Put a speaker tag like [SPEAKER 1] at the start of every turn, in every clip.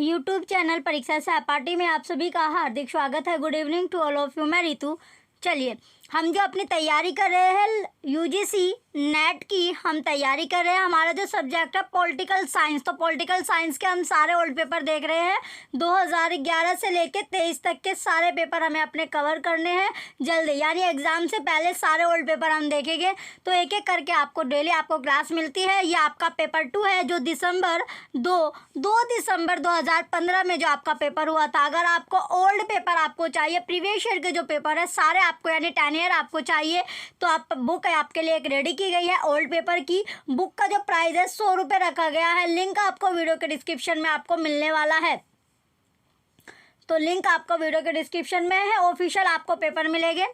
[SPEAKER 1] YouTube channel परीक्षा सहपाठी में आप सभी का हार्दिक स्वागत है। Good evening to all of you. मैं रितु। चलिए, हम जो अपनी तैयारी कर रहे हैं यूजीसी नेट की, हम तैयारी कर रहे हैं। हमारा जो सब्जेक्ट है पॉलिटिकल साइंस, तो पॉलिटिकल साइंस के हम सारे ओल्ड पेपर देख रहे हैं। 2011 से लेके 23 तक के सारे पेपर हमें अपने कवर करने हैं जल्दी, यानी एग्जाम से पहले सारे ओल्ड पेपर हम देखेंगे। तो एक एक करके आपको डेली आपको क्लास मिलती है। ये आपका पेपर 2 है जो दिसंबर 2 दिसंबर 2015 में जो आपका पेपर हुआ था। अगर आपको ओल्ड पेपर आपको चाहिए, प्रीवियस ईयर के जो पेपर है सारे आपको, यानी 10 ईयर आपको चाहिए, तो आप बुक आपके लिए एक रेडी की गई है। ओल्ड पेपर की बुक का जो प्राइस है 100 रुपये रखा गया है। लिंक आपको वीडियो के डिस्क्रिप्शन में आपको मिलने वाला है, तो लिंक आपको वीडियो के डिस्क्रिप्शन में है। ऑफिशियल आपको पेपर मिलेंगे।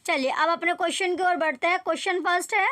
[SPEAKER 1] चलिए, अब अपने क्वेश्चन की ओर बढ़ते हैं। क्वेश्चन फर्स्ट है,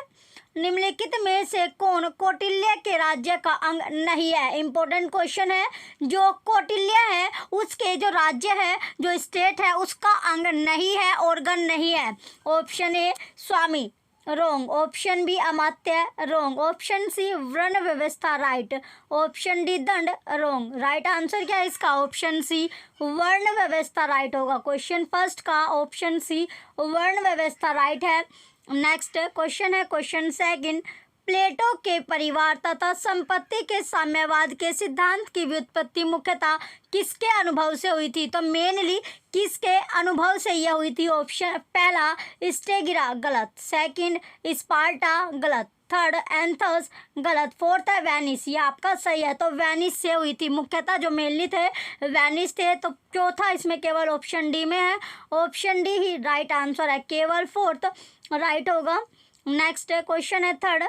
[SPEAKER 1] निम्नलिखित में से कौन कौटिल्य के राज्य का अंग नहीं है। इंपॉर्टेंट क्वेश्चन है। जो कौटिल्य है उसके जो राज्य है, जो स्टेट है, उसका अंग नहीं है, ऑर्गन नहीं है। ऑप्शन ए स्वामी, रोंग। ऑप्शन बी अमात्य, रोंग। ऑप्शन सी वर्ण व्यवस्था, राइट। ऑप्शन डी दंड, रोंग। राइट आंसर क्या है इसका? ऑप्शन सी वर्ण व्यवस्था राइट होगा। क्वेश्चन फर्स्ट का ऑप्शन सी वर्ण व्यवस्था राइट है। नेक्स्ट क्वेश्चन है क्वेश्चन सेकंड, प्लेटो के परिवार तथा संपत्ति के साम्यवाद के सिद्धांत की व्युत्पत्ति मुख्यतः किसके अनुभव से हुई थी? तो मेनली किसके अनुभव से यह हुई थी? ऑप्शन पहला स्टेगिरा, गलत। सेकंड स्पार्टा, गलत। थर्ड एंथस, गलत। फोर्थ है वेनिस, ये आपका सही है। तो वेनिस से हुई थी मुख्यतः, जो मेनली थे वेनिस थे। तो चौथा इसमें केवल ऑप्शन डी में है। ऑप्शन डी ही राइट आंसर है, केवल फोर्थ राइट होगा। नेक्स्ट क्वेश्चन है थर्ड,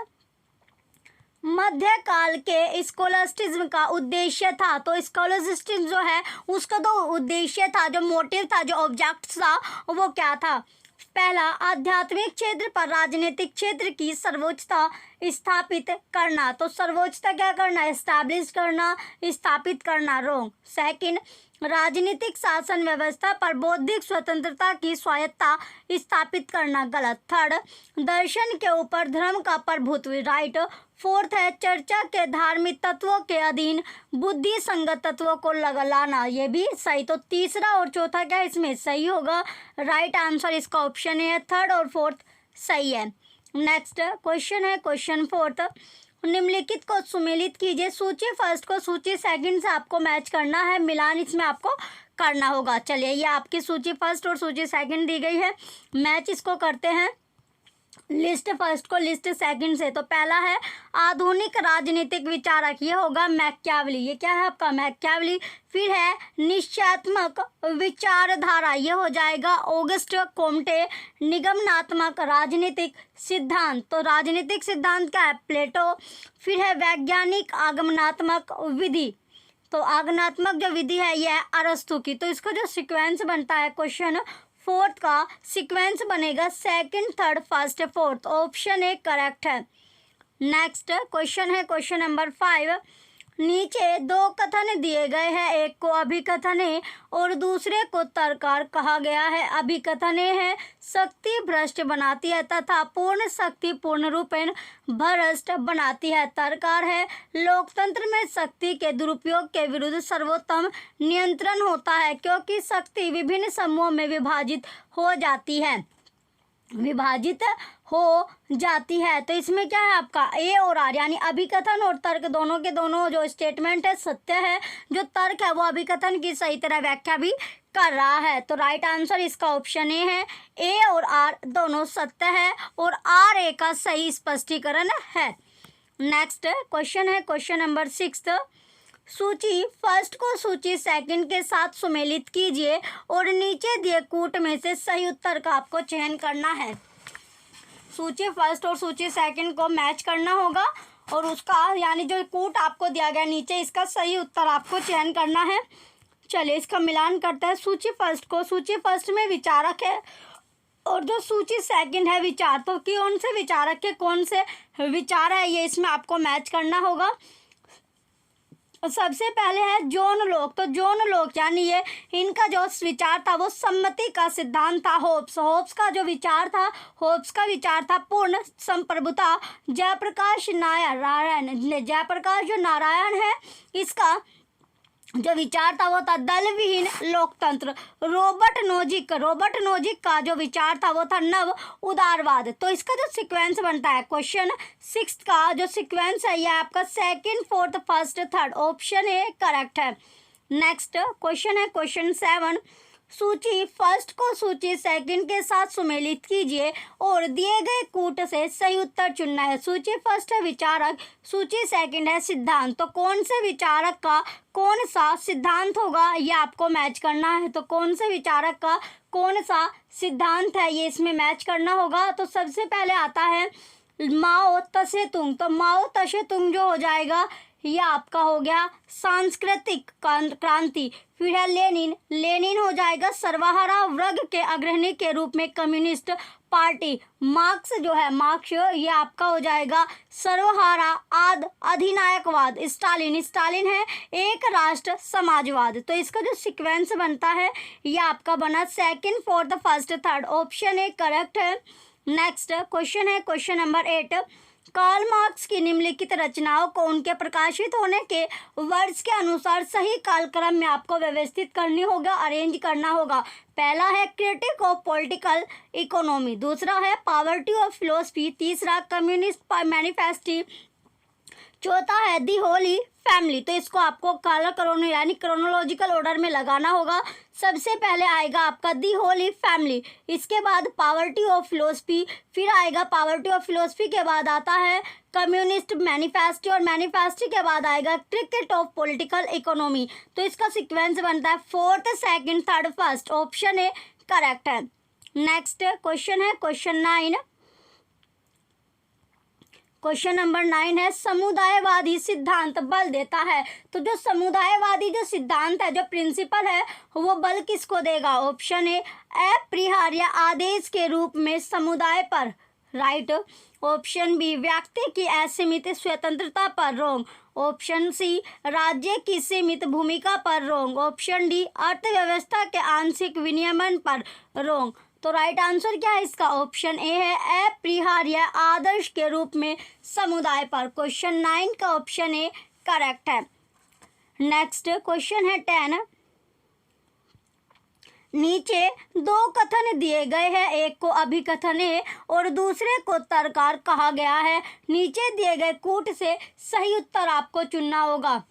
[SPEAKER 1] मध्यकाल के स्कॉलस्टिज्म का उद्देश्य था। तो स्कॉलस्टिज्म जो है उसका तो उद्देश्य था, जो मोटिव था, जो ऑब्जेक्ट था, वो क्या था? पहला, आध्यात्मिक क्षेत्र पर राजनीतिक क्षेत्र की सर्वोच्चता स्थापित करना। तो सर्वोच्चता क्या करना? एस्टैब्लिश करना, स्थापित करना, रोंग। सेकंड, राजनीतिक शासन व्यवस्था पर बौद्धिक स्वतंत्रता की स्वायत्ता स्थापित करना, गलत। थर्ड, दर्शन के ऊपर धर्म का प्रभुत्व, राइट। फोर्थ है चर्चा के धार्मिक तत्वों के अधीन बुद्धि संगत तत्वों को लाना, ये भी सही। तो तीसरा और चौथा क्या इसमें सही होगा? राइट आंसर इसका ऑप्शन है थर्ड और फोर्थ सही है। नेक्स्ट क्वेश्चन है क्वेश्चन फोर्थ, निम्नलिखित को सुमेलित कीजिए। सूची फर्स्ट को सूची सेकंड से आपको मैच करना है, मिलान इसमें आपको करना होगा। चलिए, ये आपकी सूची फर्स्ट और सूची सेकंड दी गई है, मैच इसको करते हैं लिस्ट फर्स्ट को लिस्ट सेकंड से। तो पहला है आधुनिक राजनीतिक विचारक, ये होगा मैकियावली। ये क्या है आपका? मैकियावली। फिर है निश्चयात्मक विचारधारा, ये हो जाएगा ऑगस्ट कोम्टे। निगमनात्मक राजनीतिक सिद्धांत, तो राजनीतिक सिद्धांत क्या है? प्लेटो। फिर है वैज्ञानिक आगमनात्मक विधि, तो आगमनात्मक जो विधि है यह है अरस्तु की। तो इसका जो सीक्वेंस बनता है क्वेश्चन फोर्थ का सीक्वेंस बनेगा second, third, first, fourth. Option A correct है। नेक्स्ट क्वेश्चन है क्वेश्चन नंबर 5, नीचे दो कथन दिए गए हैं, एक को अभिकथन है और दूसरे को तर्कार कहा गया है। अभिकथन है शक्ति भ्रष्ट बनाती है तथा पूर्ण शक्ति पूर्ण रूपेण भ्रष्ट बनाती है। तर्कार है लोकतंत्र में शक्ति के दुरुपयोग के विरुद्ध सर्वोत्तम नियंत्रण होता है, क्योंकि शक्ति विभिन्न समूहों में विभाजित हो जाती है, विभाजित हो जाती है। तो इसमें क्या है आपका? ए और आर, यानी अभिकथन और तर्क दोनों के दोनों जो स्टेटमेंट है सत्य है। जो तर्क है वो अभिकथन की सही तरह व्याख्या भी कर रहा है। तो राइट आंसर इसका ऑप्शन ए है। ए और आर दोनों सत्य है और आर ए का सही स्पष्टीकरण है। नेक्स्ट क्वेश्चन है क्वेश्चन नंबर 6, सूची फर्स्ट को सूची सेकंड के साथ सुमेलित कीजिए और नीचे दिए कूट में से सही उत्तर का आपको चयन करना है। सूची फर्स्ट और सूची सेकंड को मैच करना होगा और उसका यानी जो कूट आपको दिया गया नीचे, इसका सही उत्तर आपको चयन करना है। चलिए, इसका मिलान करते हैं। सूची फर्स्ट को, सूची फर्स्ट में विचारक है और जो सूची सेकंड है विचार, तो कौन से विचारक के कौन से विचार है ये इसमें आपको मैच करना होगा। सबसे पहले है जॉन लॉक, तो जॉन लॉक यानी ये इनका जो विचार था वो सम्मति का सिद्धांत था। होब्स का जो विचार था, होब्स का विचार था पूर्ण संप्रभुता। जयप्रकाश नारायण जो नारायण है इसका जो विचार था वो था दल विहीन लोकतंत्र। रॉबर्ट नोजिक का जो विचार था वो था नव उदारवाद। तो इसका जो सीक्वेंस बनता है क्वेश्चन 6 का जो सीक्वेंस है ये आपका second, fourth, first, third, option A correct है। नेक्स्ट क्वेश्चन है क्वेश्चन 7। सूची फर्स्ट को सूची सेकंड के साथ सुमेलित कीजिए और दिए गए कूट से सही उत्तर चुनना है। सूची फर्स्ट है विचारक, सूची सेकंड है सिद्धांत। तो कौन से विचारक का कौन सा सिद्धांत होगा ये आपको मैच करना है। तो कौन से विचारक का कौन सा सिद्धांत है ये इसमें मैच करना होगा। तो सबसे पहले आता है माओ तसे तुंग। तो माओ तसे तुंग जो हो जाएगा ये आपका हो गया सांस्कृतिक क्रांति। फिर है लेनिन हो जाएगा सर्वहारा वर्ग के अग्रणी के रूप में कम्युनिस्ट पार्टी। मार्क्स जो है मार्क्स ये आपका हो जाएगा सर्वहारा अधिनायकवाद। स्टालिन है एक राष्ट्र समाजवाद। तो इसका जो सीक्वेंस बनता है ये आपका बना second, fourth, first, third, option A correct है। नेक्स्ट क्वेश्चन है क्वेश्चन नंबर 8। कार्ल मार्क्स की निम्नलिखित रचनाओं को उनके प्रकाशित होने के वर्ष के अनुसार सही कालक्रम में आपको व्यवस्थित करनी होगा, अरेंज करना होगा। पहला है क्रिटिक ऑफ पॉलिटिकल इकोनॉमी, दूसरा है पॉवर्टी ऑफ फिलोसफी, तीसरा कम्युनिस्ट मैनिफेस्टो, चौथा है दी होली फैमिली। तो इसको आपको काला यानी क्रोनोलॉजिकल ऑर्डर में लगाना होगा। सबसे पहले आएगा आपका दी होली फैमिली, इसके बाद पॉवर्टी ऑफ फिलोसफी, फिर आएगा पॉवर्टी ऑफ फिलोसफी के बाद आता है कम्युनिस्ट मैनिफेस्टो और मैनिफेस्टो के बाद आएगा क्रिकेट ऑफ पॉलिटिकल इकोनॉमी। तो इसका सीक्वेंस बनता है fourth, second, third, first, option A correct है। नेक्स्ट क्वेश्चन है क्वेश्चन 9। क्वेश्चन नंबर 9 है समुदायवादी सिद्धांत बल देता है। तो जो समुदायवादी जो सिद्धांत है जो प्रिंसिपल है वो बल किसको देगा। ऑप्शन ए अपरिहार्य आदेश के रूप में समुदाय पर, राइट। ऑप्शन बी व्यक्ति की असीमित स्वतंत्रता पर, रॉन्ग। ऑप्शन सी राज्य की सीमित भूमिका पर, रॉन्ग। ऑप्शन डी अर्थव्यवस्था के आंशिक विनियमन पर, रॉन्ग। तो राइट आंसर क्या है इसका। ऑप्शन ए है अपरिहार्य आदर्श के रूप में समुदाय पर। क्वेश्चन 9 का ऑप्शन ए करेक्ट है। नेक्स्ट क्वेश्चन है 10। नीचे दो कथन दिए गए हैं, एक को अभिकथन है और दूसरे को तर्कार कहा गया है। नीचे दिए गए कूट से सही उत्तर आपको चुनना होगा।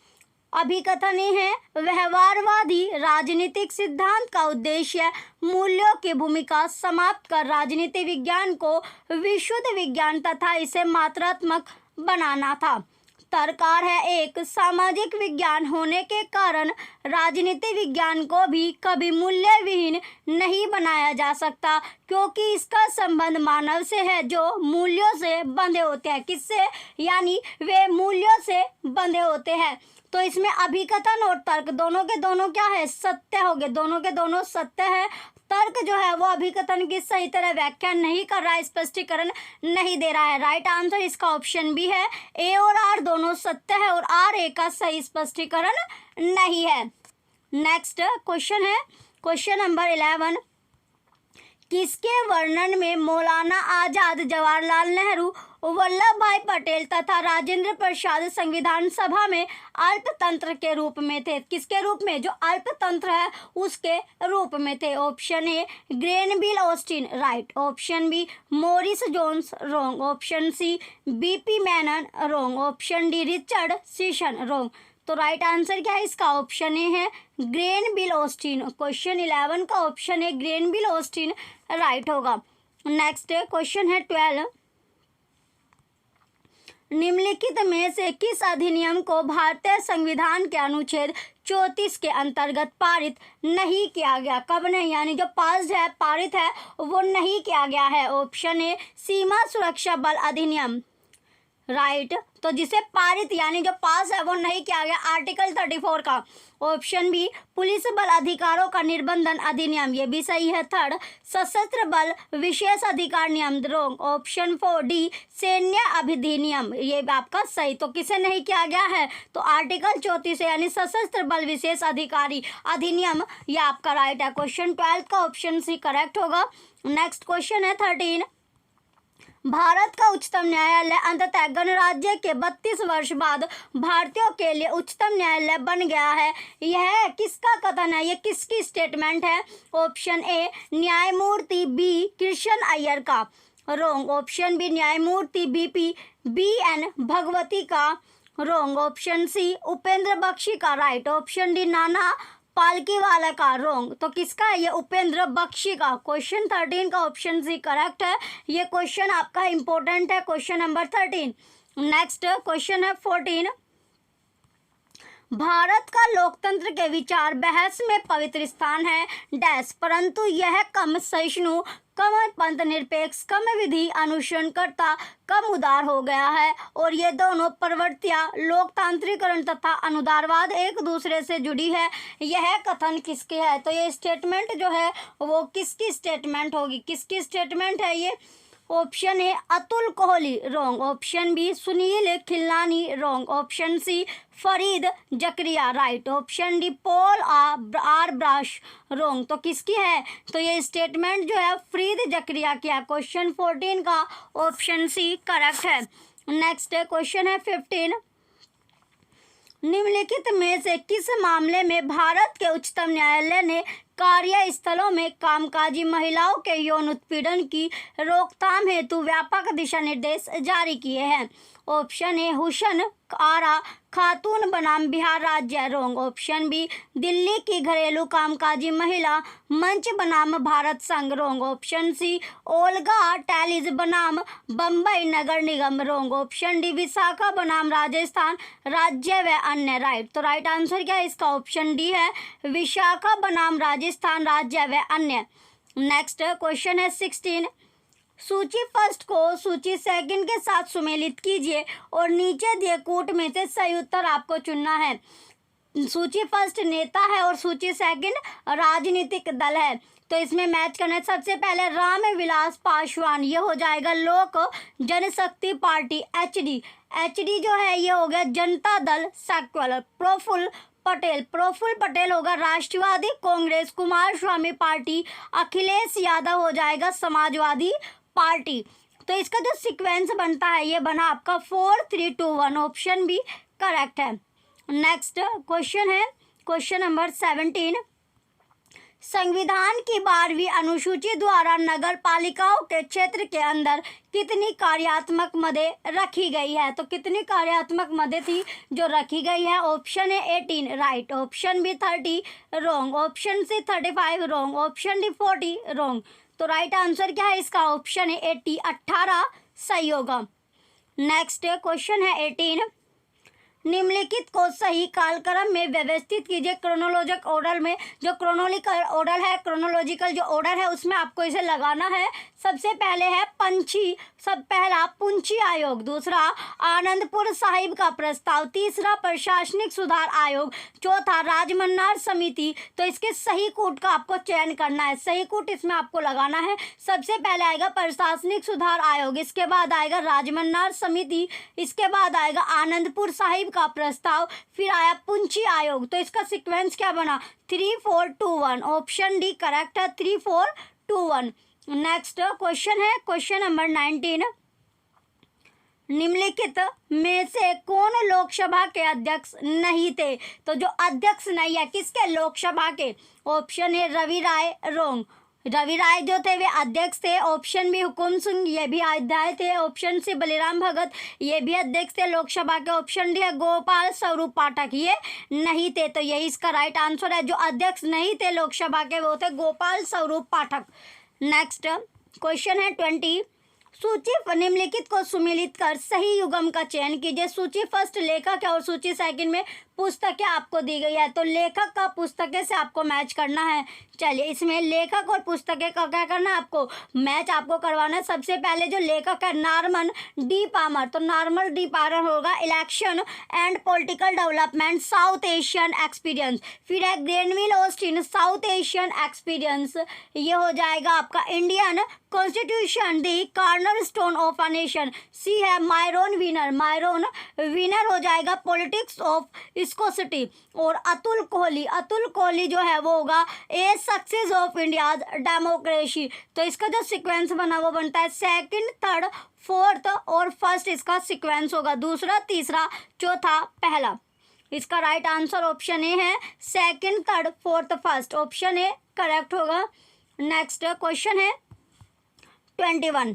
[SPEAKER 1] अभिकथन है व्यवहारवादी राजनीतिक सिद्धांत का उद्देश्य मूल्यों की भूमिका समाप्त कर राजनीति विज्ञान को विशुद्ध विज्ञान तथा इसे मात्रात्मक बनाना था। तर्कार है एक सामाजिक विज्ञान होने के कारण राजनीति विज्ञान को भी कभी मूल्य विहीन नहीं बनाया जा सकता, क्योंकि इसका संबंध मानव से है जो मूल्यों से बंधे होते हैं। किससे, यानी वे मूल्यों से बंधे होते हैं। तो इसमें अभिकथन और तर्क दोनों के दोनों क्या है, सत्य हो गए, दोनों के दोनों सत्य है। तर्क जो है वो अभिकथन की सही तरह व्याख्या नहीं कर रहा है, स्पष्टीकरण नहीं दे रहा है। राइट आंसर इसका ऑप्शन बी है। ए और आर दोनों सत्य है और आर ए का सही स्पष्टीकरण नहीं है। नेक्स्ट क्वेश्चन है क्वेश्चन नंबर 11। किसके वर्णन में मौलाना आजाद, जवाहरलाल नेहरू, वल्लभ भाई पटेल तथा राजेंद्र प्रसाद संविधान सभा में अल्पतंत्र के रूप में थे। किसके रूप में, जो अल्पतंत्र है उसके रूप में थे। Option A Granville Austin, right. Option B Morris Jones, wrong. Option C BP Menon, wrong. Option D Richard Sisson, wrong. तो राइट आंसर क्या है इसका। ऑप्शन ए है ग्रेनविल ऑस्टिन। क्वेश्चन 11 का option A Granville Austin right होगा। Next question है 12। निम्नलिखित में से किस अधिनियम को भारतीय संविधान के अनुच्छेद 34 के अंतर्गत पारित नहीं किया गया। कब नहीं, यानी जो पास है, पारित है, वो नहीं किया गया है। ऑप्शन ए सीमा सुरक्षा बल अधिनियम, राइट। तो जिसे पारित यानी जो पास है वो नहीं किया गया, आर्टिकल 34 का। ऑप्शन बी पुलिस बल अधिकारों का निर्बंधन अधिनियम, ये भी सही है। थर्ड सशस्त्र बल विशेष अधिकार नियम, रॉन्ग। ऑप्शन 4 डी सैन्य अधिनियम, ये आपका सही। तो किसे नहीं किया गया है, तो आर्टिकल 34 यानी सशस्त्र बल विशेष अधिकारी अधिनियम, ये आपका राइट है। क्वेश्चन 12 का ऑप्शन सी करेक्ट होगा। नेक्स्ट क्वेश्चन है 13। भारत का उच्चतम न्यायालय अंततः गणराज्य के 32 वर्ष बाद भारतीयों के लिए उच्चतम न्यायालय बन गया है। यह किसका कथन है, ये किसकी स्टेटमेंट है? ऑप्शन ए न्यायमूर्ति बी कृष्ण अय्यर का, रॉन्ग। ऑप्शन बी न्यायमूर्ति बी एन भगवती का, wrong. Option C Upendra Baxi का, राइट। ऑप्शन डी नाना पालकीवाला का, रॉन्ग। तो किसका है ये? उपेंद्र बख्शी का। क्वेश्चन 13 का ऑप्शन सी करेक्ट है। ये क्वेश्चन आपका इंपॉर्टेंट है, क्वेश्चन नंबर 13। नेक्स्ट क्वेश्चन है 14। भारत का लोकतंत्र के विचार बहस में पवित्र स्थान है डैश, परंतु यह कम सहिष्णु, कम पंथ निरपेक्ष, कम विधि अनुसरणकर्ता, कम उदार हो गया है। और ये दोनों प्रवृत्तियां लोकतांत्रिकरण तथा अनुदारवाद एक दूसरे से जुड़ी है। यह कथन किसके है? तो ये स्टेटमेंट जो है वो किसकी स्टेटमेंट होगी? किसकी स्टेटमेंट है ये? Option A Atul Kohli, wrong. Option B Sunil Khilnani, wrong. Option C Fareed Zakaria, right. Option D Paul R Brass, wrong. तो किसकी है? तो ये स्टेटमेंट जो है फरीद जकरिया की है। क्वेश्चन 14 का ऑप्शन सी करेक्ट है। नेक्स्ट क्वेश्चन है 15। निम्नलिखित में से किस मामले में भारत के उच्चतम न्यायालय ने कार्यस्थलों में कामकाजी महिलाओं के यौन उत्पीड़न की रोकथाम हेतु व्यापक दिशा निर्देश जारी किए हैं? ऑप्शन ए हुसन आरा खातून बनाम बिहार राज्य, रॉन्ग। ऑप्शन बी दिल्ली की घरेलू कामकाजी महिला मंच बनाम भारत संघ, रॉन्ग। ऑप्शन सी ओल्गा टैलिज बनाम बम्बई नगर निगम, रॉन्ग। ऑप्शन डी विशाखा बनाम राजस्थान राज्य व अन्य, राइट। तो राइट आंसर क्या है इसका? ऑप्शन डी है विशाखा बनाम राजस्थान राज्य व अन्य। नेक्स्ट क्वेश्चन है 16। सूची फर्स्ट को सूची सेकंड के साथ सुमेलित कीजिए और नीचे दिए कूट में से सही उत्तर आपको चुनना है। सूची फर्स्ट नेता है और सूची सेकंड राजनीतिक दल है। तो इसमें मैच करना है। सबसे पहले रामविलास पासवान, ये हो जाएगा लोक जनशक्ति पार्टी एचडी जो है ये हो गया जनता दल सेक्युलर। प्रफुल्ल पटेल होगा राष्ट्रवादी कांग्रेस, कुमारस्वामी पार्टी, अखिलेश यादव हो जाएगा समाजवादी पार्टी। तो इसका जो सीक्वेंस बनता है ये बना आपका 4 3 2 1, ऑप्शन बी करेक्ट है। नेक्स्ट क्वेश्चन है क्वेश्चन नंबर 17। संविधान की 12वीं अनुसूची द्वारा नगर पालिकाओं के क्षेत्र के अंदर कितनी कार्यात्मक मदें रखी गई है? तो कितनी कार्यात्मक मदें थी जो रखी गई है? ऑप्शन है 18, right. Option B 30, wrong. Option C 35, wrong. Option D 40, wrong. तो राइट आंसर क्या है इसका? ऑप्शन है 80, 18 सही होगा। नेक्स्ट क्वेश्चन है 18। निम्नलिखित को सही कालक्रम में व्यवस्थित कीजिए। क्रोनोलॉजिकल ऑर्डर में जो क्रोनोलॉजिकल जो ऑर्डर है उसमें आपको इसे लगाना है। सबसे पहले है पहला पुंछी आयोग, दूसरा आनंदपुर साहिब का प्रस्ताव, तीसरा प्रशासनिक सुधार आयोग, चौथा राजमन्नार समिति। तो इसके सही कूट का आपको चयन करना है। सही कूट इसमें आपको लगाना है। सबसे पहले आएगा प्रशासनिक सुधार आयोग, इसके बाद आएगा राजमन्नार समिति, इसके बाद आएगा आनंदपुर साहिब का प्रस्ताव, फिर आया पुंछी आयोग। तो इसका सीक्वेंस क्या बना? 3 4 2 1, ऑप्शन डी करेक्ट है 3 4 2 1। नेक्स्ट क्वेश्चन है क्वेश्चन नंबर 19। निम्नलिखित में से कौन लोकसभा के अध्यक्ष नहीं थे? तो जो अध्यक्ष नहीं है किसके? लोकसभा के। Option A Ravi Rai, wrong. Ravi Rai जो थे वे अध्यक्ष थे। ऑप्शन बी हुकुम सिंह, ये भी अध्यक्ष थे। ऑप्शन सी बलिराम भगत, ये भी अध्यक्ष थे लोकसभा के। ऑप्शन डी है गोपाल स्वरूप पाठक, ये नहीं थे। तो यही इसका राइट आंसर है। जो अध्यक्ष नहीं थे लोकसभा के वो थे गोपाल स्वरूप पाठक। नेक्स्ट क्वेश्चन है 20। सूची निम्नलिखित को सुमेलित कर सही युग्म का चयन कीजिए। सूची फर्स्ट लेखक है और सूची सेकंड में पुस्तकें आपको दी गई है। तो लेखक का पुस्तकें से आपको मैच करना है। चलिए इसमें लेखक और पुस्तकें का क्या करना है? आपको मैच आपको करवाना है। सबसे पहले जो लेखक है नॉर्मन डी पामर, तो नॉर्मन डी पामर होगा election and political development South Asian experience. फिर है Granville Austin South Asian experience, ये हो जाएगा आपका Indian constitution the cornerstone of a nation. C है मायरोन विनर, मायरोन विनर हो जाएगा पॉलिटिक्स ऑफ स्कोसिटी। और अतुल कोहली जो है वो होगा a success of India's democracy. तो इसका जो सीक्वेंस बना वो बनता है सेकंड, थर्ड, फोर्थ और फर्स्ट इसका सीक्वेंस होगा, दूसरा, तीसरा, चौथा, पहला। इसका राइट आंसर ऑप्शन ए है, second, third, fourth, first. Option A correct होगा। नेक्स्ट क्वेश्चन है 21।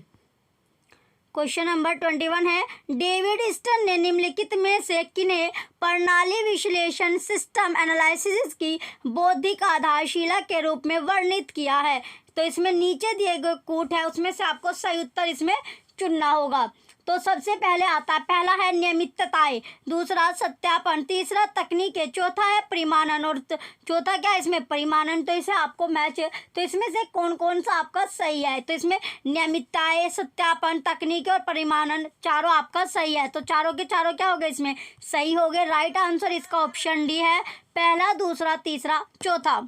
[SPEAKER 1] क्वेश्चन नंबर 21 है, डेविड स्टर्न ने निम्नलिखित में से किन्हें प्रणाली विश्लेषण सिस्टम एनालिसिस की बौद्धिक आधारशिला के रूप में वर्णित किया है। तो इसमें नीचे दिए गए कूट है, उसमें से आपको सही उत्तर इसमें चुनना होगा। तो सबसे पहले आता है, पहला है नियमितताएं, दूसरा सत्यापन, तीसरा तकनीकें, चौथा है परिमाणन और चौथा क्या है इसमें परिमाणन। तो इसे आपको मैच, तो इसमें से कौन कौन सा आपका सही है। तो इसमें नियमितताएं, सत्यापन, तकनीकें और परिमाणन चारों आपका सही है। तो चारों के चारों क्या हो गए इसमें सही हो गए। राइट आंसर इसका ऑप्शन डी है, पहला, दूसरा, तीसरा, चौथा।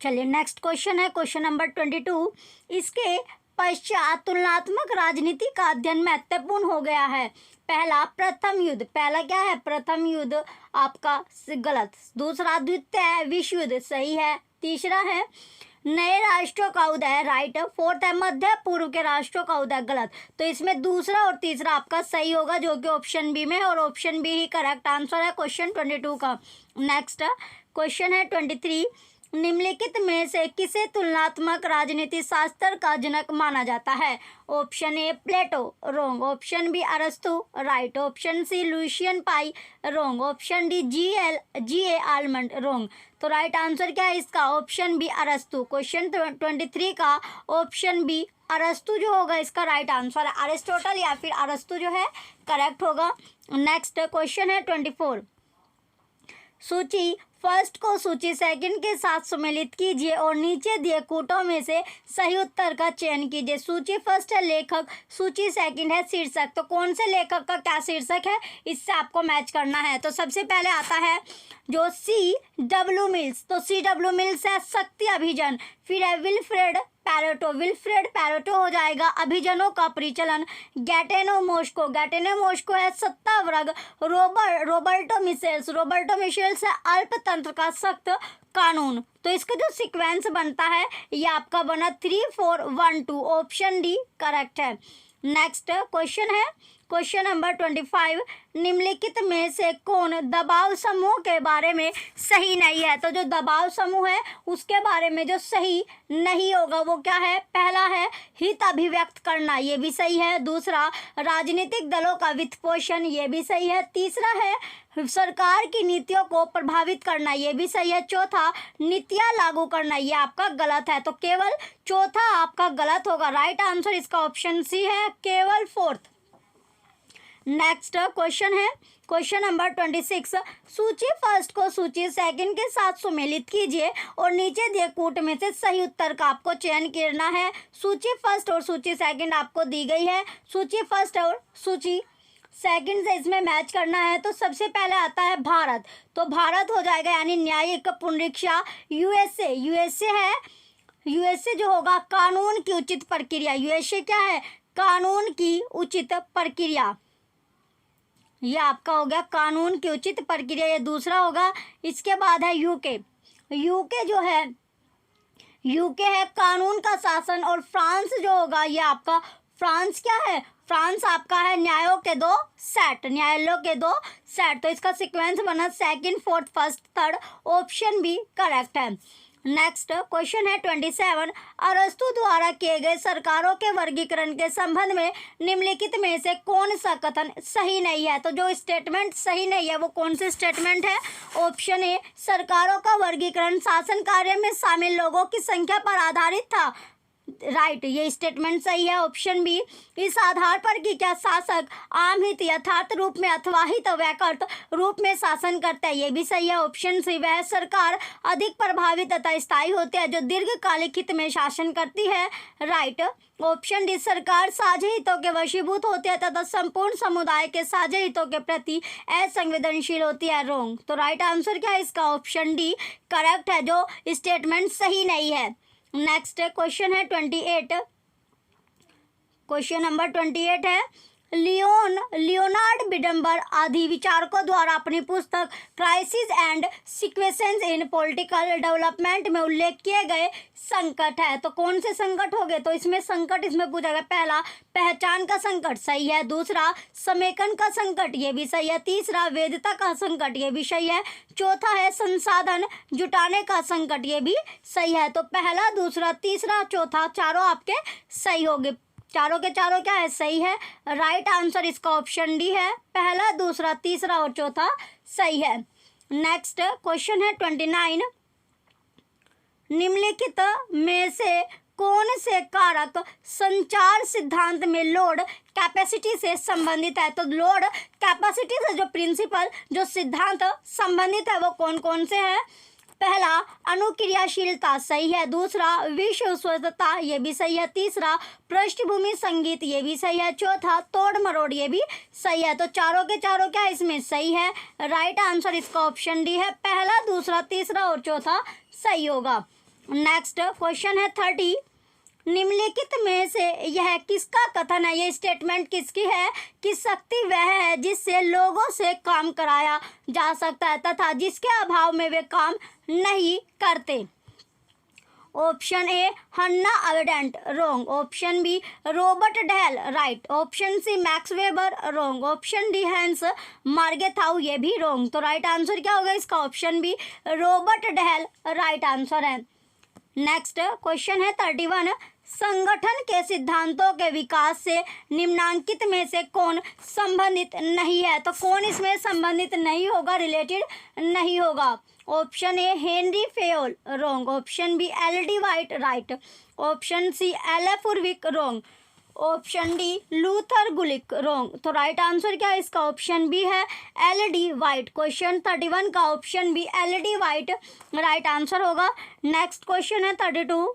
[SPEAKER 1] चलिए नेक्स्ट क्वेश्चन है क्वेश्चन नंबर 22। इसके पश्चात तुलनात्मक राजनीति का अध्ययन महत्वपूर्ण हो गया है। पहला प्रथम युद्ध, पहला क्या है प्रथम युद्ध आपका गलत, दूसरा द्वितीय विश्व युद्ध सही है, तीसरा है नए राष्ट्रों का उदय राइट, फोर्थ है मध्य पूर्व के राष्ट्रों का उदय गलत। तो इसमें दूसरा और तीसरा आपका सही होगा जो कि ऑप्शन बी में है और ऑप्शन बी ही करेक्ट आंसर है क्वेश्चन 22 का। नेक्स्ट क्वेश्चन है 23। निम्नलिखित में से किसे तुलनात्मक राजनीति शास्त्र का जनक माना जाता है। Option A Plato wrong, option B अरस्तु right, option C Lucian Pye wrong, option D G A Almond wrong. तो राइट आंसर क्या है इसका ऑप्शन बी अरस्तु। क्वेश्चन 23 का ऑप्शन बी अरस्तु जो होगा इसका राइट आंसर है। अरिस्टोटल या फिर अरस्तु जो है करेक्ट होगा। नेक्स्ट क्वेश्चन है 24। सूची फर्स्ट को सूची सेकंड के साथ सम्मिलित कीजिए और नीचे दिए कूटों में से सही उत्तर का चयन कीजिए। सूची फर्स्ट है लेखक, सूची सेकंड है शीर्षक। तो कौन से लेखक का क्या शीर्षक है इससे आपको मैच करना है। तो सबसे पहले आता है जो C.W. मिल्स, तो C.W. मिल्स है शक्ति अभिजन। फिर है विल्फ्रेड पैरेटो हो जाएगा अभिजनों का परिचलन। गैटेनो मोस्को है सत्तावृग। रोबर्टो मिशेल्स है अल्पतंत्र का सख्त कानून। तो इसका जो सीक्वेंस बनता है ये आपका बना 3, 4, 1, 2। ऑप्शन डी करेक्ट है। नेक्स्ट क्वेश्चन है क्वेश्चन नंबर 25। निम्नलिखित में से कौन दबाव समूह के बारे में सही नहीं है। तो जो दबाव समूह है उसके बारे में जो सही नहीं होगा वो क्या है। पहला है हित अभिव्यक्त करना, ये भी सही है। दूसरा राजनीतिक दलों का वित्त पोषण, ये भी सही है। तीसरा है सरकार की नीतियों को प्रभावित करना, ये भी सही है। चौथा नीतियां लागू करना, ये आपका गलत है। तो केवल चौथा आपका गलत होगा। राइट आंसर इसका ऑप्शन सी है, केवल फोर्थ। नेक्स्ट क्वेश्चन है क्वेश्चन नंबर 26। सूची फर्स्ट को सूची सेकंड के साथ सम्मिलित कीजिए और नीचे दिए कूट में से सही उत्तर का आपको चयन करना है। सूची फर्स्ट और सूची सेकंड आपको दी गई है। सूची फर्स्ट और सूची सेकंड से इसमें मैच करना है। तो सबसे पहले आता है भारत, तो भारत हो जाएगा यानी न्यायिक पुनरीक्षा। यूएसए है, यूएसए जो होगा कानून की उचित प्रक्रिया। यूएसए क्या है कानून की उचित प्रक्रिया, ये आपका हो गया कानून की उचित प्रक्रिया, ये दूसरा होगा। इसके बाद है यूके जो है यूके है कानून का शासन। और फ्रांस जो होगा ये आपका फ्रांस क्या है फ्रांस आपका है न्यायालयों के दो सेट। तो इसका सीक्वेंस बना second, fourth, first, third. Option B correct है। नेक्स्ट क्वेश्चन है 27। अरस्तु द्वारा किए गए सरकारों के वर्गीकरण के संबंध में निम्नलिखित में से कौन सा कथन सही नहीं है। तो जो स्टेटमेंट सही नहीं है वो कौन सी स्टेटमेंट है। ऑप्शन ए सरकारों का वर्गीकरण शासन कार्य में शामिल लोगों की संख्या पर आधारित था, राइट, ये स्टेटमेंट सही है। ऑप्शन बी, इस आधार पर कि क्या शासक आम हित यथार्थ रूप में अथवा हित वैकल्प रूप में शासन करता है, ये भी सही है। ऑप्शन सी, वह सरकार अधिक प्रभावी तथा स्थायी होती है जो दीर्घकालिक हित में शासन करती है, राइट। ऑप्शन डी, सरकार साझे हितों के वशीभूत होती है तथा संपूर्ण समुदाय के साझे हितों के प्रति असंवेदनशील होती है, रॉन्ग। तो राइट आंसर क्या है इसका? ऑप्शन डी करेक्ट है, जो स्टेटमेंट सही नहीं है। नेक्स्ट क्वेश्चन है 28। क्वेश्चन नंबर 28 है, लियोनार्ड बिडम्बर आदि विचारकों द्वारा अपनी पुस्तक crisis and sequences in political development में उल्लेख किए गए संकट है, तो कौन से संकट हो गए? तो इसमें संकट इसमें पूछा गया, पहला पहचान का संकट, सही है। दूसरा समेकन का संकट, ये भी सही है। तीसरा वेदता का संकट, ये भी सही है। चौथा है संसाधन जुटाने का संकट, ये भी सही है। तो पहला, दूसरा, तीसरा, चौथा, चारों आपके सही होंगे। चारों के चारों क्या है? सही है। राइट आंसर इसका ऑप्शन डी है, पहला, दूसरा, तीसरा और चौथा सही है। नेक्स्ट क्वेश्चन है 29। निम्नलिखित में से कौन से कारक संचार सिद्धांत में लोड कैपेसिटी से संबंधित है? तो लोड कैपेसिटी से जो प्रिंसिपल, जो सिद्धांत संबंधित है वो कौन कौन से हैं? पहला अनुक्रियाशीलता, सही है। दूसरा विश्व स्वस्थता, ये भी सही है। तीसरा पृष्ठभूमि संगीत, ये भी सही है। चौथा तोड़ मरोड़, ये भी सही है। तो चारों के चारों क्या इसमें सही है। राइट आंसर इसका ऑप्शन डी है, पहला, दूसरा, तीसरा और चौथा सही होगा। नेक्स्ट क्वेश्चन है 30। निम्नलिखित में से यह किसका कथन है? ये स्टेटमेंट किसकी है कि शक्ति वह है जिससे लोगों से काम कराया जा सकता है तथा जिसके अभाव में वे काम नहीं करते। Option A Hannah Arendt, wrong. Option B Robert Dahl, right. Option C Max Weber, wrong. Option D Hans Morgenthau, ये भी रॉन्ग। तो राइट आंसर क्या होगा इसका? Option B Robert Dahl right answer है। नेक्स्ट क्वेश्चन है 31। संगठन के सिद्धांतों के विकास से निम्नांकित में से कौन संबंधित नहीं है? तो कौन इसमें संबंधित नहीं होगा, रिलेटेड नहीं होगा? Option A Henri Fayol, wrong. Option B L D. White, right. Option C L F. Urwick, wrong. Option D Luther Gulick, wrong. तो राइट आंसर क्या है इसका? ऑप्शन बी है एल.डी. वाइट। क्वेश्चन 31 का option B L D. White right answer होगा। Next question है 32।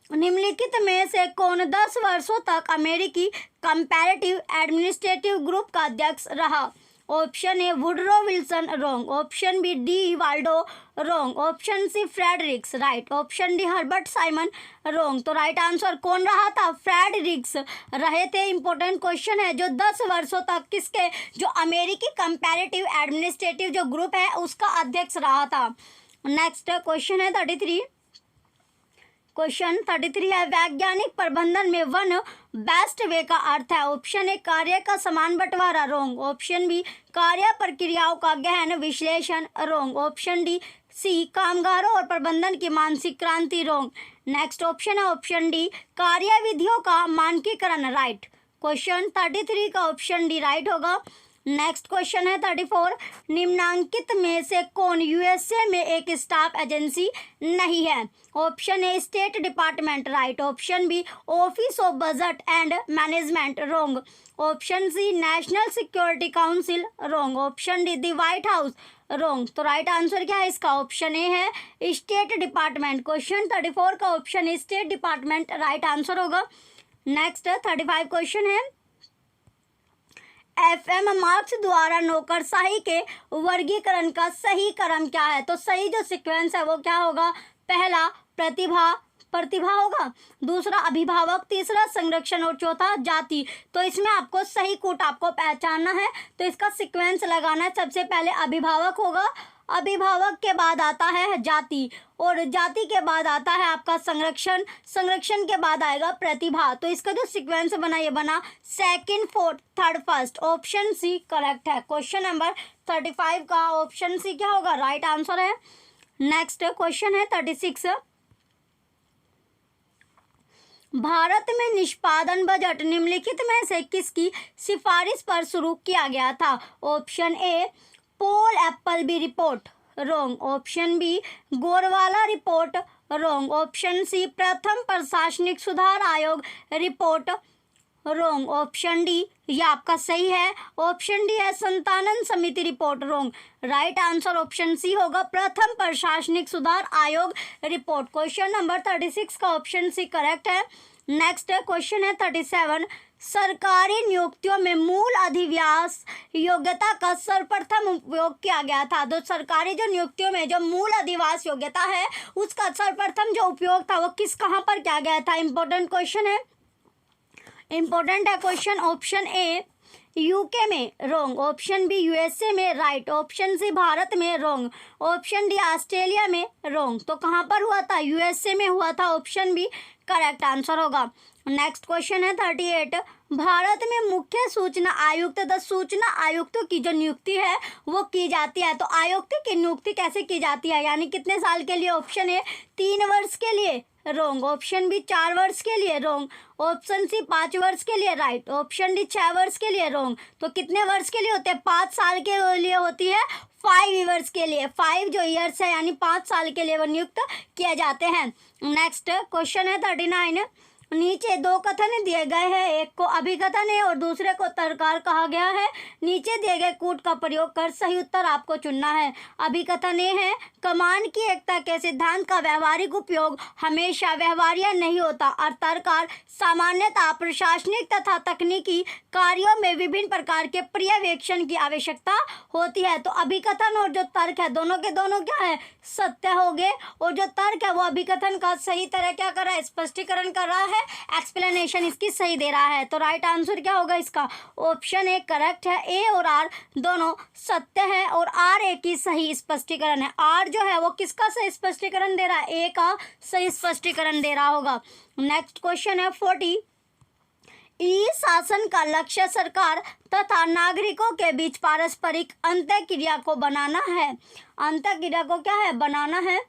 [SPEAKER 1] निम्नलिखित में से कौन 10 वर्षों तक अमेरिकी कंपैरेटिव एडमिनिस्ट्रेटिव ग्रुप का अध्यक्ष रहा? Option A Woodrow Wilson, wrong. Option B D Waldo, wrong. Option C Fredericks, right. Option D Herbert Simon, wrong. तो राइट आंसर कौन रहा था? फ्रेडरिक्स रहे थे। इंपॉर्टेंट क्वेश्चन है, जो 10 वर्षों तक किसके, जो अमेरिकी कंपैरेटिव एडमिनिस्ट्रेटिव जो ग्रुप है उसका अध्यक्ष रहा था। नेक्स्ट क्वेश्चन है 33। क्वेश्चन 33 है, वैज्ञानिक प्रबंधन में वन बेस्ट वे का अर्थ है? ऑप्शन ए कार्य का समान बंटवारा, रॉन्ग। ऑप्शन बी कार्य प्रक्रियाओं का गहन विश्लेषण, रॉन्ग। ऑप्शन डी सी कामगारों और प्रबंधन की मानसिक क्रांति, रॉन्ग। नेक्स्ट ऑप्शन है ऑप्शन डी कार्य विधियों का मानकीकरण, राइट। क्वेश्चन 33 का ऑप्शन डी राइट होगा। नेक्स्ट क्वेश्चन है 34। निम्नांकित में से कौन यूएसए में एक स्टाफ एजेंसी नहीं है? Option A State Department, right. Option B Office of Budget and Management, wrong. Option C National Security Council, wrong. Option D the White House, wrong. तो राइट आंसर क्या है इसका? ऑप्शन ए है state department. Question 34 का option state Department right answer होगा। Next 35 question है, FM. Marks द्वारा नौकरशाही के वर्गीकरण का सही क्रम क्या है? तो सही जो सीक्वेंस है वो क्या होगा? पहला प्रतिभा होगा, दूसरा अभिभावक, तीसरा संरक्षण और चौथा जाति। तो इसमें आपको सही कूट आपको पहचानना है, तो इसका सीक्वेंस लगाना है। सबसे पहले अभिभावक होगा, अभिभावक के बाद आता है जाति, और जाति के बाद आता है आपका संरक्षण, संरक्षण के बाद आएगा प्रतिभा। तो इसका जो सीक्वेंस बना ये बना second, fourth, third, first. Option C correct है। क्वेश्चन नंबर 35 का ऑप्शन सी क्या होगा? राइट आंसर है। नेक्स्ट क्वेश्चन है 36। भारत में निष्पादन बजट निम्नलिखित में से किसकी सिफारिश पर शुरू किया गया था? Option A Paul Appleby report, wrong. Option B Gorwala report wrong. Option C प्रथम प्रशासनिक सुधार आयोग रिपोर्ट रोंग। ऑप्शन डी ये आपका सही है। ऑप्शन डी है संतानन समिति रिपोर्ट रोंग। राइट आंसर ऑप्शन सी होगा प्रथम प्रशासनिक सुधार आयोग रिपोर्ट। क्वेश्चन नंबर 36 का ऑप्शन सी करेक्ट है। नेक्स्ट क्वेश्चन है 37। सरकारी नियुक्तियों में मूल अधिव्यास योग्यता का सर्वप्रथम उपयोग किया गया था। तो सरकारी जो नियुक्तियों में जो मूल अधिवास योग्यता है उसका सर्वप्रथम जो उपयोग था वो कहाँ पर किया गया था। इंपॉर्टेंट क्वेश्चन है, इंपॉर्टेंट है क्वेश्चन। ऑप्शन ए यूके में रोंग। ऑप्शन बी यूएसए में राइट। ऑप्शन सी भारत में रोंग। ऑप्शन डी ऑस्ट्रेलिया में रोंग। तो कहाँ पर हुआ था, यूएसए में हुआ था। ऑप्शन बी करेक्ट आंसर होगा। नेक्स्ट क्वेश्चन है 38। भारत में मुख्य सूचना आयुक्त तथा सूचना आयुक्तों की जो नियुक्ति है वो की जाती है। तो आयुक्त की नियुक्ति कैसे की जाती है, यानी कितने साल के लिए। ऑप्शन ए 3 वर्ष के लिए रोंग। ऑप्शन बी 4 वर्ष के लिए रोंग। ऑप्शन सी 5 वर्ष के लिए राइट। ऑप्शन डी 6 वर्ष के लिए रोंग। तो कितने वर्ष के लिए होते हैं, 5 साल के लिए होती है 5 ईयर्स के लिए। 5 जो ईयर्स है यानी 5 साल के लिए वो नियुक्त किए जाते हैं। नेक्स्ट क्वेश्चन है 39। नीचे 2 कथन दिए गए हैं, एक को अभिकथन है और दूसरे को तर्कार कहा गया है। नीचे दिए गए कूट का प्रयोग कर सही उत्तर आपको चुनना है। अभिकथन ये है कमान की एकता के सिद्धांत का व्यवहारिक उपयोग हमेशा व्यवहार्य नहीं होता और तर्कार सामान्यतः प्रशासनिक तथा तकनीकी कार्यों में विभिन्न प्रकार के पर्यवेक्षण की आवश्यकता होती है। तो अभिकथन और जो तर्क है दोनों के दोनों क्या है, सत्य हो गए। और जो तर्क है वो अभिकथन का सही तरह क्या कर रहा है, स्पष्टीकरण कर रहा है, एक्सप्लेनेशन इसकी सही दे रहा है। तो राइट आंसर क्या होगा इसका, ऑप्शन ए करेक्ट है। ए और आर दोनों सत्य है और आर ए की सही स्पष्टीकरण है। आर जो है वो किसका सही स्पष्टीकरण दे रहा है, ए का सही स्पष्टीकरण दे रहा होगा। नेक्स्ट क्वेश्चन है 40। ई शासन का लक्ष्य सरकार तथा नागरिकों के बीच पारस्परिक अंतःक्रिया को बनाना है। अंतःक्रिया को क्या है, बनाना है।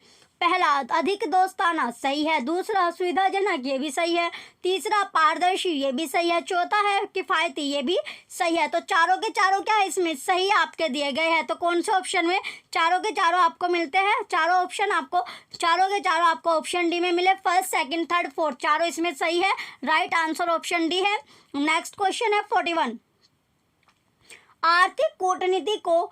[SPEAKER 1] पहला अधिक दोस्ताना सही है। दूसरा सुविधाजनक ये भी सही है। तीसरा पारदर्शी ये भी सही है। चौथा है किफ़ायती ये भी सही है। तो चारों के चारों क्या है इसमें सही आपके दिए गए हैं। तो कौन से ऑप्शन में चारों के चारों आपको मिलते हैं, चारों ऑप्शन आपको चारों के चारों आपको ऑप्शन डी में मिले। फर्स्ट सेकंड थर्ड फोर्थ चारों इसमें सही है। राइट आंसर ऑप्शन डी है। नेक्स्ट क्वेश्चन है 41। आर्थिक कूटनीति को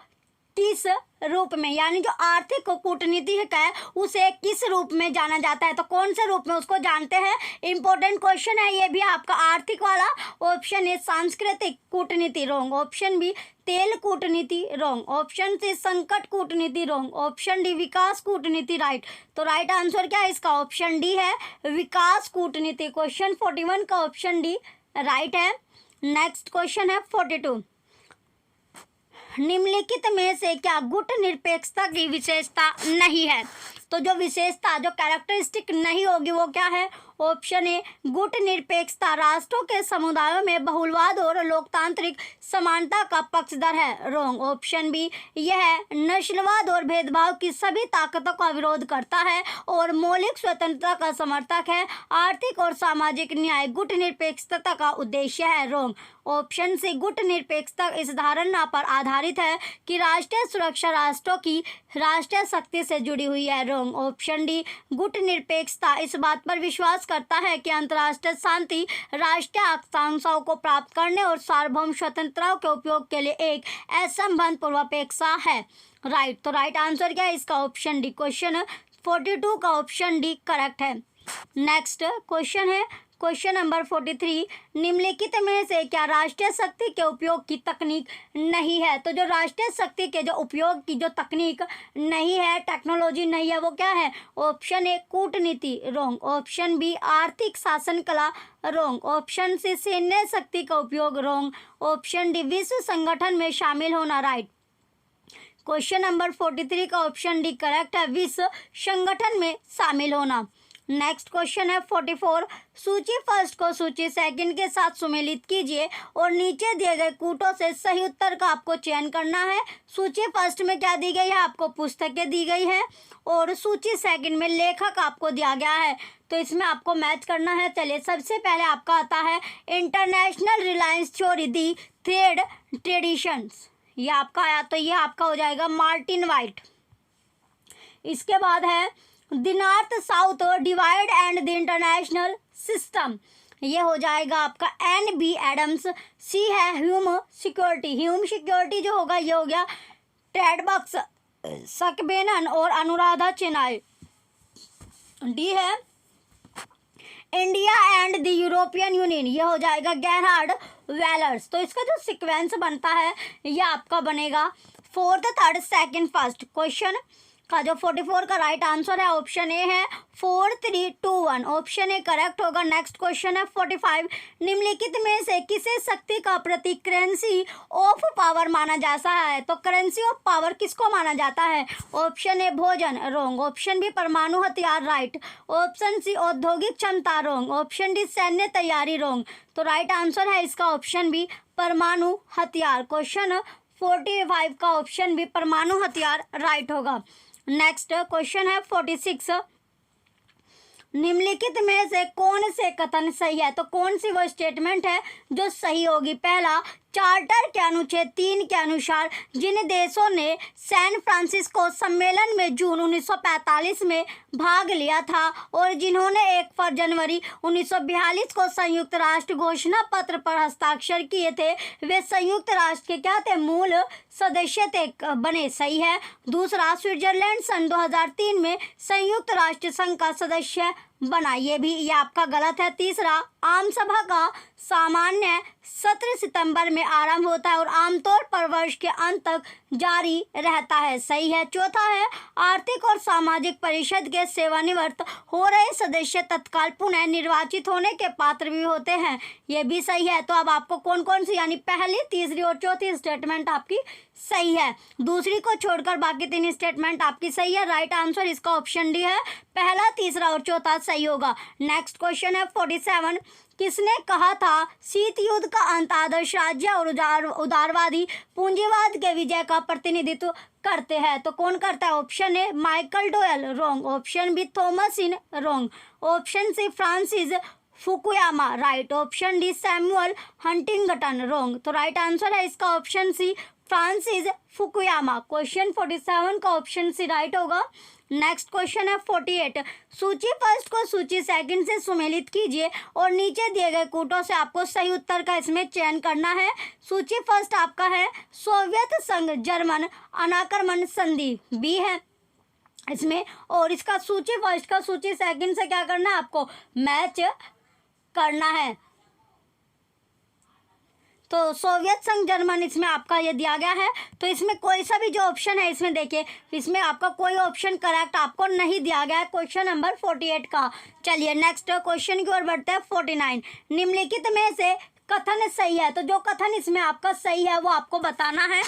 [SPEAKER 1] किस रूप में, यानी जो आर्थिक कूटनीति है उसे किस रूप में जाना जाता है। तो कौन से रूप में उसको जानते हैं, इंपॉर्टेंट क्वेश्चन है ये भी आपका आर्थिक वाला। ऑप्शन ए सांस्कृतिक कूटनीति रोंग। ऑप्शन बी तेल कूटनीति रोंग। ऑप्शन सी संकट कूटनीति रोंग। ऑप्शन डी विकास कूटनीति राइट। तो राइट आंसर क्या है इसका, ऑप्शन डी है विकास कूटनीति। क्वेश्चन 41 का ऑप्शन डी राइट है। नेक्स्ट क्वेश्चन है 42। निम्नलिखित में से क्या गुट निरपेक्षता की विशेषता नहीं है। तो जो विशेषता जो कैरेक्टरिस्टिक नहीं होगी वो क्या है। ऑप्शन ए गुट निरपेक्षता राष्ट्रों के समुदायों में बहुलवाद और लोकतांत्रिक समानता का पक्षधर है रोंग। ऑप्शन बी यह नस्लवाद और भेदभाव की सभी ताकतों का विरोध करता है और मौलिक स्वतंत्रता का समर्थक है। आर्थिक और सामाजिक न्याय गुट निरपेक्षता का उद्देश्य है रोंग। ऑप्शन सी गुट निरपेक्षता इस धारणा पर आधारित है कि राष्ट्रीय सुरक्षा राष्ट्रों की राष्ट्रीय शक्ति से जुड़ी हुई है रोंग। ऑप्शन डी गुट निरपेक्षता इस बात पर विश्वास करता है कि अंतर्राष्ट्रीय शांति राष्ट्रीय आकांक्षाओं को प्राप्त करने और सार्वभौम स्वतंत्रता के उपयोग के लिए एक असंबद्ध पूर्वापेक्षा है राइट। तो राइट आंसर क्या है इसका, ऑप्शन डी। क्वेश्चन 42 का ऑप्शन डी करेक्ट है। नेक्स्ट क्वेश्चन है क्वेश्चन नंबर 43। निम्नलिखित में से क्या राष्ट्रीय शक्ति के उपयोग की तकनीक नहीं है। तो जो राष्ट्रीय शक्ति के जो उपयोग की जो तकनीक नहीं है, टेक्नोलॉजी नहीं है, वो क्या है। ऑप्शन ए कूटनीति रोंग। ऑप्शन बी आर्थिक शासन कला रोंग। ऑप्शन सी सैन्य शक्ति का उपयोग रोंग। ऑप्शन डी विश्व संगठन में शामिल होना राइट। क्वेश्चन नंबर 43 का ऑप्शन डी करेक्ट है, विश्व संगठन में शामिल होना। नेक्स्ट क्वेश्चन है 44। सूची फर्स्ट को सूची सेकंड के साथ सुमेलित कीजिए और नीचे दिए गए कूटों से सही उत्तर का आपको चयन करना है। सूची फर्स्ट में क्या दी गई है, आपको पुस्तकें दी गई है और सूची सेकंड में लेखक आपको दिया गया है। तो इसमें आपको मैच करना है। चलिए सबसे पहले आपका आता है इंटरनेशनल रिलायंस थ्योरी दी थ्रेड ट्रेडिशंस, ये आपका आया। तो ये आपका हो जाएगा मार्टिन वाइट। इसके बाद है the north south divide and the international system, ये हो जाएगा आपका N.B. एडम्स। सी है ह्यूम सिक्योरिटी, ह्यूम सिक्योरिटी जो होगा ये हो गया ट्रेडबक्स सकबेनन और अनुराधा चेनाई। डी है India and the European union, ये हो जाएगा गेरहार्ड वेलर्स। तो इसका जो सीक्वेंस बनता है ये आपका बनेगा 4th 3rd 2nd 1st। Question का जो 44 का राइट आंसर है ऑप्शन ए है 4 3 2 1, ऑप्शन ए करेक्ट होगा। नेक्स्ट क्वेश्चन है 45, निम्नलिखित में से किसे शक्ति का प्रतीक करेंसी ऑफ पावर माना जाता है? तो करेंसी ऑफ पावर किसको माना जाता है? ऑप्शन ए भोजन, रोंग। ऑप्शन बी परमाणु हथियार, राइट। ऑप्शन सी औद्योगिक क्षमता, रोंग। ऑप्शन डी सैन्य तैयारी, रोंग। तो राइट आंसर है इसका ऑप्शन बी परमाणु हथियार। क्वेश्चन 45 का ऑप्शन बी परमाणु हथियार राइट होगा। नेक्स्ट क्वेश्चन है 46, निम्नलिखित में से कौन से कथन सही है? तो कौन सी वो स्टेटमेंट है जो सही होगी? पहला, चार्टर के अनुच्छेद 3 के अनुसार जिन देशों ने सैन फ्रांसिस्को सम्मेलन में जून 1945 में भाग लिया था और जिन्होंने 1 जनवरी 1942 को संयुक्त राष्ट्र घोषणा पत्र पर हस्ताक्षर किए थे, वे संयुक्त राष्ट्र के क्या थे? मूल सदस्य थे, बने। सही है। दूसरा, स्विट्जरलैंड सन 2003 में संयुक्त राष्ट्र संघ का सदस्य बना, ये आपका गलत है। तीसरा, आम सभा का सामान्य सत्र सितंबर में आरंभ होता है और आमतौर पर वर्ष के अंत तक जारी रहता है। सही है। चौथा है, आर्थिक और सामाजिक परिषद के सेवानिवृत्त हो रहे सदस्य तत्काल पुनः निर्वाचित होने के पात्र भी होते हैं, ये भी सही है। तो अब आपको कौन कौन सी यानी पहली, तीसरी और चौथी स्टेटमेंट आपकी सही है। दूसरी को छोड़कर बाकी 3 स्टेटमेंट आपकी सही है। राइट आंसर इसका ऑप्शन डी है, पहला, तीसरा और चौथा सही होगा। नेक्स्ट क्वेश्चन है 47, किसने कहा था शीत युद्ध का अंत आदर्श राज्य और उदारवादी पूंजीवाद के विजय का प्रतिनिधित्व करते हैं? तो कौन करता है? Option A Michael Doyle, wrong. Option B Thomas इन, wrong. Option C Francis Fukuyama, right. Option D Samuel Huntington, wrong. तो राइट आंसर है इसका option C Francis Fukuyama. Question 47 का ऑप्शन सी राइट होगा। नेक्स्ट क्वेश्चन है 48, सूची first को सूची सेकंड से सुमेलित कीजिए और नीचे दिए गए कूटों से आपको सही उत्तर का इसमें चयन करना है। सूची फर्स्ट आपका है सोवियत संघ जर्मन अनाक्रमण संधि, बी है इसमें। और इसका सूची फर्स्ट का सूची सेकंड से क्या करना है? आपको मैच करना है। तो सोवियत संघ जर्मन इसमें आपका ये दिया गया है। तो इसमें कोई सा भी जो ऑप्शन है इसमें देखिए, इसमें आपका कोई ऑप्शन करेक्ट आपको नहीं दिया गया है क्वेश्चन नंबर 48 का। चलिए नेक्स्ट क्वेश्चन की ओर बढ़ते हैं 49, निम्नलिखित में से कथन सही है? तो जो कथन इसमें आपका सही है वो आपको बताना है।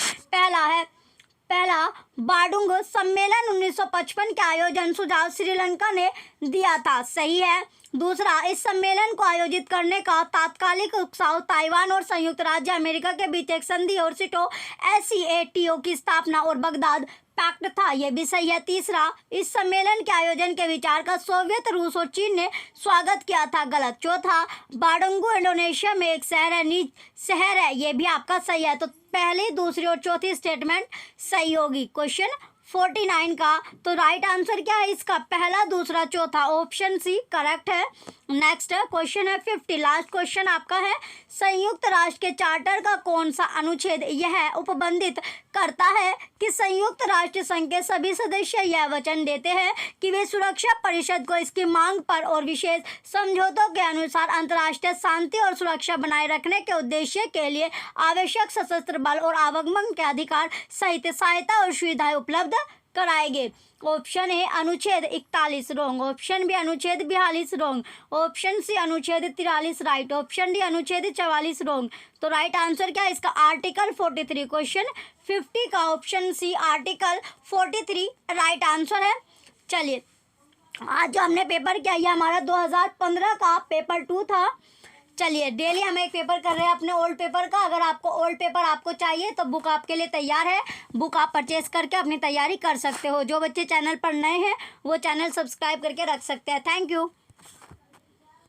[SPEAKER 1] पहला, बाडुंग सम्मेलन 1955 के आयोजन सुझाव श्रीलंका ने दिया था, सही है। दूसरा, इस सम्मेलन को आयोजित करने का तात्कालिक उत्साह ताइवान और संयुक्त राज्य अमेरिका के बीच एक संधि और सिटो SCATO की स्थापना और बगदाद पैक्ट था, यह भी सही है। तीसरा, इस सम्मेलन के आयोजन के विचार का सोवियत, रूस और चीन ने स्वागत किया था, गलत। चौथा, बाडुंगु इंडोनेशिया में एक शहर है, यह भी आपका सही है। तो पहली, दूसरी और चौथी स्टेटमेंट सही होगी क्वेश्चन 49 का। तो राइट आंसर क्या है इसका? पहला, दूसरा, चौथा, ऑप्शन सी करेक्ट है। नेक्स्ट क्वेश्चन है 50, लास्ट क्वेश्चन आपका है, संयुक्त राष्ट्र के चार्टर का कौन सा अनुच्छेद यह उपबंधित करता है कि संयुक्त राष्ट्र संघ के सभी सदस्य यह वचन देते हैं कि वे सुरक्षा परिषद को इसकी मांग पर और विशेष समझौतों के अनुसार अंतर्राष्ट्रीय शांति और सुरक्षा बनाए रखने के उद्देश्य के लिए आवश्यक सशस्त्र बल और आवागमन के अधिकार सहित सहायता और सुविधाएं उपलब्ध कराएंगे? ऑप्शन ए अनुच्छेद 41, रोंग। ऑप्शन बी अनुच्छेद 42, रोंग। ऑप्शन सी अनुच्छेद 43, राइट। ऑप्शन डी अनुच्छेद 44, रोंग। तो राइट आंसर क्या है इसका? आर्टिकल 43। क्वेश्चन 50 का option C article 43 right answer है। चलिए, आज जो हमने पेपर किया ये हमारा 2015 का पेपर 2 था। चलिए, डेली हम एक पेपर कर रहे हैं अपने ओल्ड पेपर का। अगर आपको ओल्ड पेपर आपको चाहिए तो बुक आपके लिए तैयार है, बुक आप परचेज करके अपनी तैयारी कर सकते हो। जो बच्चे चैनल पर नए हैं वो चैनल सब्सक्राइब करके रख सकते हैं। Thank you.